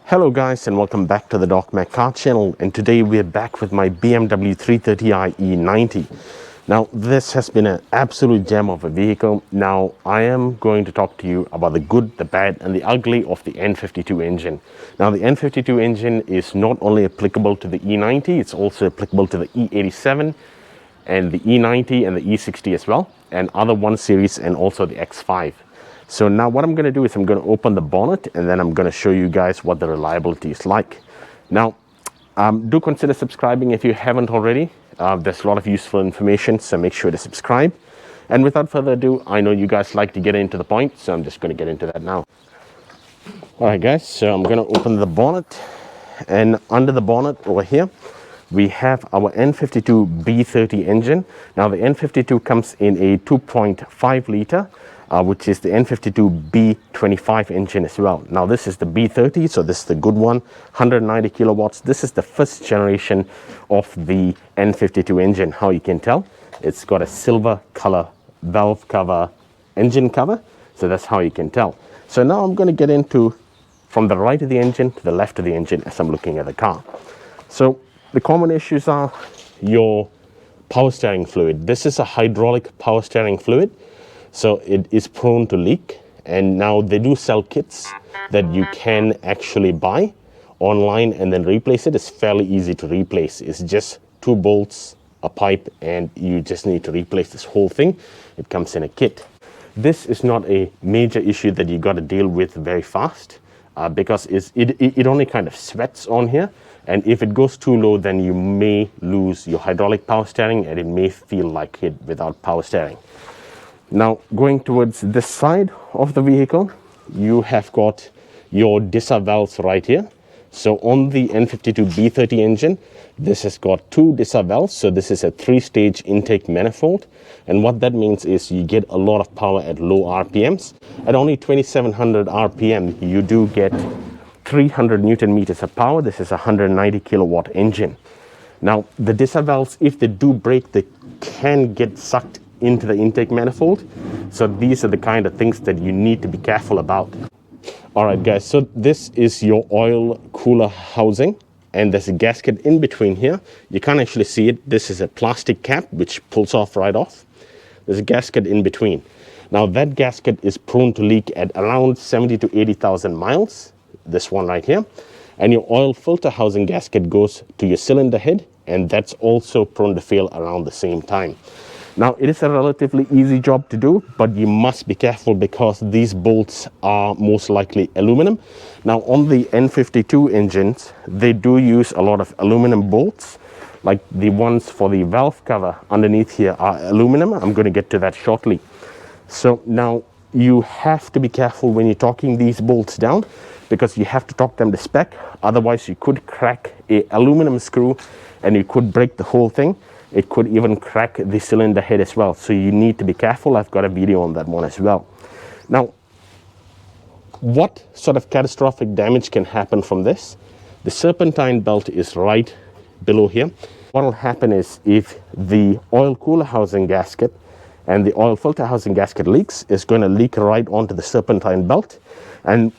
Hello guys, and welcome back to the Doc Mac Car channel, and today we're back with my BMW 330i E90. Now this has been an absolute gem of a vehicle. Now I am going to talk to you about the good, the bad and the ugly of the N52 engine. Now the N52 engine is not only applicable to the E90, it's also applicable to the E87 and the E90 and the E60 as well, and other 1 Series and also the X5. So now what I'm going to do is I'm going to open the bonnet and then I'm going to show you guys what the reliability is like. Now, do consider subscribing if you haven't already. There's a lot of useful information, so make sure to subscribe. And without further ado, I know you guys like to get into the point, so I'm just going to get into that now. Alright guys, so I'm going to open the bonnet, and under the bonnet over here, we have our N52B30 engine. Now the N52 comes in a 2.5 liter, which is the N52B25 engine as well. Now this is the B30, so this is the good one, 190 kilowatts. This is the first generation of the N52 engine. How you can tell, it's got a silver color valve cover, engine cover, so that's how you can tell. So now I'm going to get into from the right of the engine to the left of the engine as I'm looking at the car. So the common issues are your power steering fluid. This is a hydraulic power steering fluid, so it is prone to leak. And now they do sell kits that you can actually buy online and then replace it. It's fairly easy to replace. It's just 2 bolts, a pipe, and you just need to replace this whole thing. It comes in a kit. This is not a major issue that you got to deal with very fast, because it only kind of sweats on here. And if it goes too low, then you may lose your hydraulic power steering and it may feel like it without power steering. Now, going towards this side of the vehicle, you have got your DISA valves right here. So on the N52B30 engine, this has got 2 DISA valves. So this is a 3-stage intake manifold. And what that means is you get a lot of power at low RPMs. At only 2700 RPM, you do get 300 Newton meters of power. This is a 190 kilowatt engine. Now, the DISA valves, if they do break, they can get sucked into the intake manifold. So these are the kind of things that you need to be careful about. All right, guys, so this is your oil cooler housing, and there's a gasket in between here. You can't actually see it. This is a plastic cap which pulls off right off. There's a gasket in between. Now that gasket is prone to leak at around 70 to 80,000 miles. This one right here. And your oil filter housing gasket goes to your cylinder head, and that's also prone to fail around the same time. Now it is a relatively easy job to do, but you must be careful because these bolts are most likely aluminum. Now on the N52 engines, they do use a lot of aluminum bolts, like the ones for the valve cover underneath here are aluminum. I'm going to get to that shortly. So now you have to be careful when you're torquing these bolts down, because you have to torque them to spec. Otherwise you could crack a aluminum screw and you could break the whole thing. It could even crack the cylinder head as well. So you need to be careful. I've got a video on that one as well. Now, what sort of catastrophic damage can happen from this? The serpentine belt is right below here. What will happen is if the oil cooler housing gasket and the oil filter housing gasket leaks, it's going to leak right onto the serpentine belt. And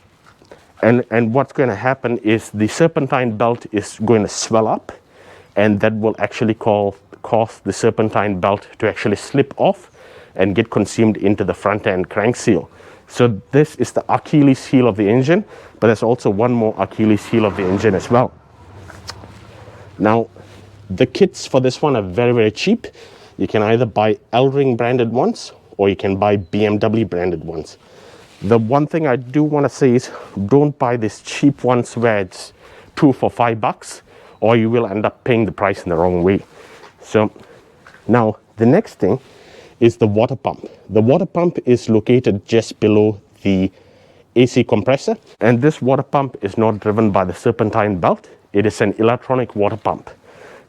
what's going to happen is the serpentine belt is going to swell up, and that will actually cause the serpentine belt to actually slip off and get consumed into the front end crank seal. So this is the Achilles heel of the engine, but there's also one more Achilles heel of the engine as well. Now, the kits for this one are very, very cheap. You can either buy L-Ring branded ones or you can buy BMW branded ones. The one thing I do want to say is don't buy these cheap ones where it's 2 for $5, or you will end up paying the price in the wrong way. So now the next thing is the water pump. The water pump is located just below the AC compressor, and this water pump is not driven by the serpentine belt. It is an electronic water pump.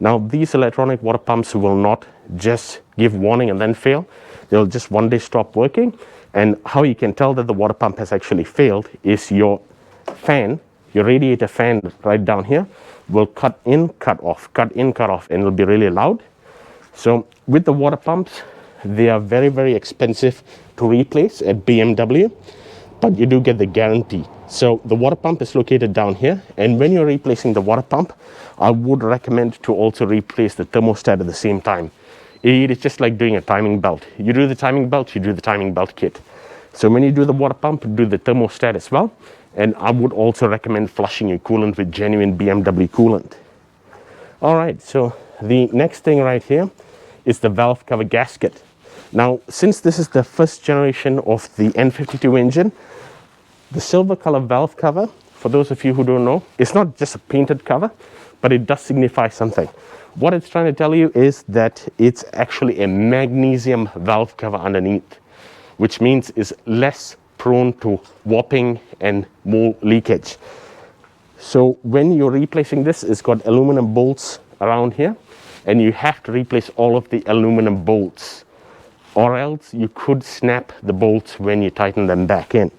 Now these electronic water pumps will not just give warning and then fail. They'll just one day stop working. And how you can tell that the water pump has actually failed is your fan, your radiator fan right down here, will cut in, cut off, and it'll be really loud. So with the water pumps, they are very, very expensive to replace at BMW. but you do get the guarantee. So the water pump is located down here, and when you're replacing the water pump, I would recommend to also replace the thermostat at the same time. It is just like doing a timing belt. You do the timing belt, you do the timing belt kit. So when you do the water pump, do the thermostat as well. And I would also recommend flushing your coolant with genuine BMW coolant. All right, so the next thing right here is the valve cover gasket. Now, since this is the first generation of the N52 engine, the silver color valve cover, for those of you who don't know, it's not just a painted cover, but it does signify something. What it's trying to tell you is that it's actually a magnesium valve cover underneath, which means it's less prone to warping and more leakage. So when you're replacing this, it's got aluminum bolts around here, and you have to replace all of the aluminum bolts, or else you could snap the bolts when you tighten them back in.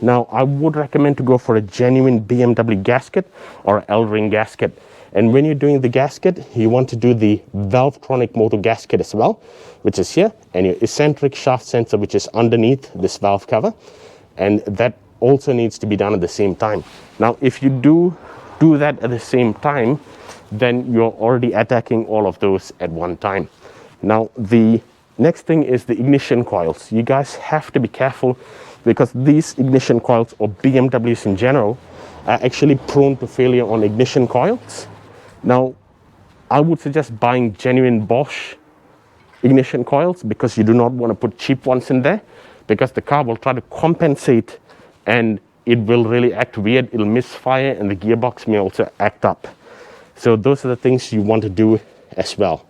Now, I would recommend to go for a genuine BMW gasket or L-ring gasket. And when you're doing the gasket, you want to do the Valvetronic motor gasket as well, which is here, and your eccentric shaft sensor, which is underneath this valve cover. And that also needs to be done at the same time. Now, if you do that at the same time, then you're already attacking all of those at one time. Now, the next thing is the ignition coils. You guys have to be careful, because these ignition coils, or BMWs in general, are actually prone to failure on ignition coils. Now, I would suggest buying genuine Bosch ignition coils, because you do not want to put cheap ones in there, because the car will try to compensate and it will really act weird. It'll misfire and the gearbox may also act up. So those are the things you want to do as well.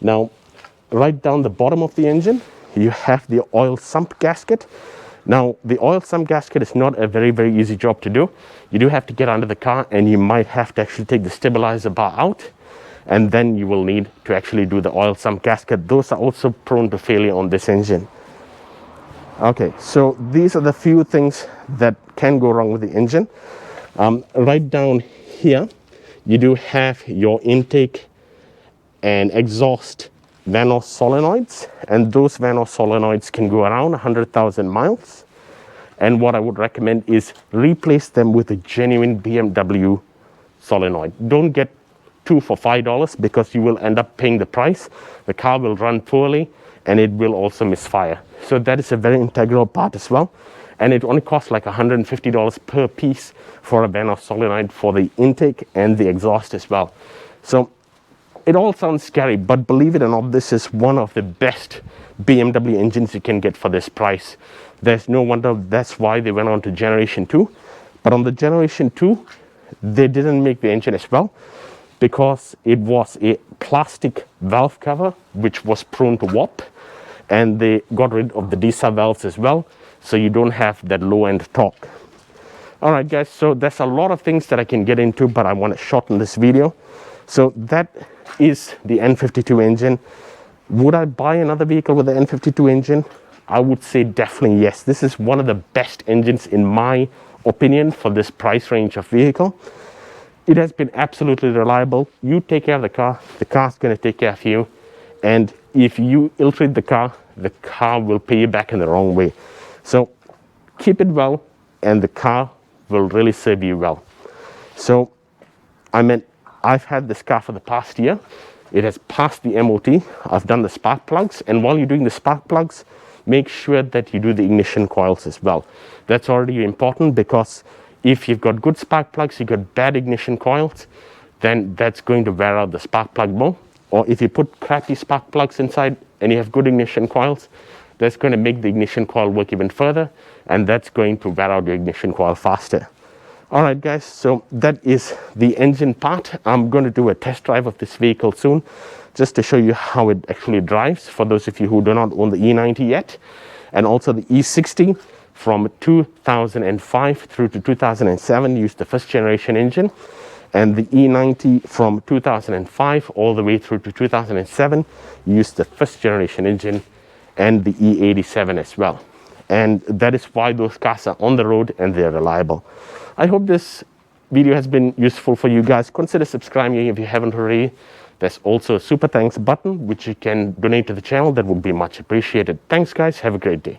Now, right down the bottom of the engine, you have the oil sump gasket. Now, the oil sump gasket is not a very, very easy job to do. You do have to get under the car, and you might have to actually take the stabilizer bar out, and then you will need to actually do the oil sump gasket. Those are also prone to failure on this engine. Okay, so these are the few things that can go wrong with the engine. Right down here, you do have your intake and exhaust Vanos solenoids, and those Vanos solenoids can go around 100,000 miles. And what I would recommend is replace them with a genuine BMW solenoid. Don't get 2 for $5, because you will end up paying the price. The car will run poorly, and it will also misfire. So that is a very integral part as well. And it only costs like $150 per piece for a Vanos solenoid for the intake and the exhaust as well. So it all sounds scary, but believe it or not, this is one of the best BMW engines you can get for this price. There's no wonder that's why they went on to Generation 2. But on the Generation 2, they didn't make the engine as well, because it was a plastic valve cover, which was prone to warp. And they got rid of the DISA valves as well, so you don't have that low-end torque. All right, guys, so there's a lot of things that I can get into, but I want to shorten this video. So that is the N52 engine. Would I buy another vehicle with the N52 engine? I would say definitely yes. This is one of the best engines in my opinion for this price range of vehicle. It has been absolutely reliable. You take care of the car's going to take care of you. And if you ill-treat the car will pay you back in the wrong way. So keep it well, and the car will really serve you well. So I've had this car for the past year. It has passed the MOT. I've done the spark plugs, and while you're doing the spark plugs, make sure that you do the ignition coils as well. That's already important, because if you've got good spark plugs, you've got bad ignition coils, then that's going to wear out the spark plug more. Or if you put crappy spark plugs inside and you have good ignition coils, that's going to make the ignition coil work even further, and that's going to wear out your ignition coil faster. All right, guys, so that is the engine part. I'm going to do a test drive of this vehicle soon, just to show you how it actually drives, for those of you who do not own the E90 yet, and also the E60 from 2005 through to 2007 used the first generation engine, and the E90 from 2005 all the way through to 2007 used the first generation engine, and the E87 as well. And that is why those cars are on the road and they're reliable. I hope this video has been useful for you guys. Consider subscribing if you haven't already. There's also a super thanks button which you can donate to the channel. That would be much appreciated. Thanks, guys. Have a great day.